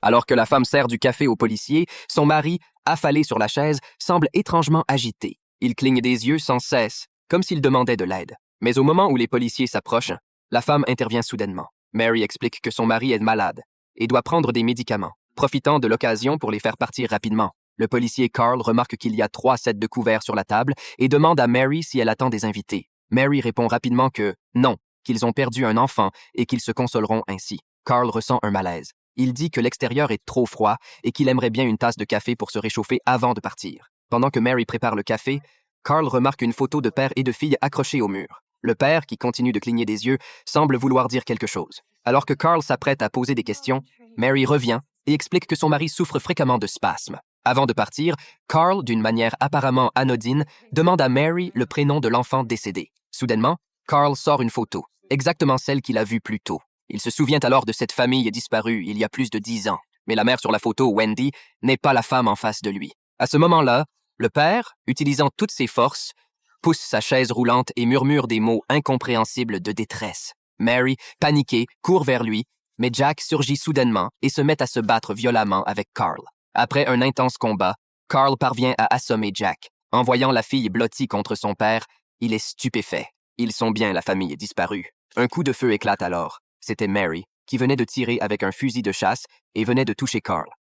Alors que la femme sert du café au policier, son mari, affalé sur la chaise, semble étrangement agité. Il cligne des yeux sans cesse, comme s'il demandait de l'aide. Mais au moment où les policiers s'approchent, la femme intervient soudainement. Mary explique que son mari est malade et doit prendre des médicaments, profitant de l'occasion pour les faire partir rapidement. Le policier Carl remarque qu'il y a 3 sets de couverts sur la table et demande à Mary si elle attend des invités. Mary répond rapidement que non, qu'ils ont perdu un enfant et qu'ils se consoleront ainsi. Carl ressent un malaise. Il dit que l'extérieur est trop froid et qu'il aimerait bien une tasse de café pour se réchauffer avant de partir. Pendant que Mary prépare le café, Carl remarque une photo de père et de fille accrochée au mur. Le père, qui continue de cligner des yeux, semble vouloir dire quelque chose. Alors que Carl s'apprête à poser des questions, Mary revient et explique que son mari souffre fréquemment de spasmes. Avant de partir, Carl, d'une manière apparemment anodine, demande à Mary le prénom de l'enfant décédé. Soudainement, Carl sort une photo, exactement celle qu'il a vue plus tôt. Il se souvient alors de cette famille disparue il y a plus de 10 ans. Mais la mère sur la photo, Wendy, n'est pas la femme en face de lui. À ce moment-là, le père, utilisant toutes ses forces, pousse sa chaise roulante et murmure des mots incompréhensibles de détresse. Mary, paniquée, court vers lui, mais Jack surgit soudainement et se met à se battre violemment avec Carl. Après un intense combat, Carl parvient à assommer Jack. En voyant la fille blottie contre son père, il est stupéfait. Ils sont bien, la famille est disparue. Un coup de feu éclate alors. C'était Mary, qui venait de tirer avec un fusil de chasse et venait de toucher Carl.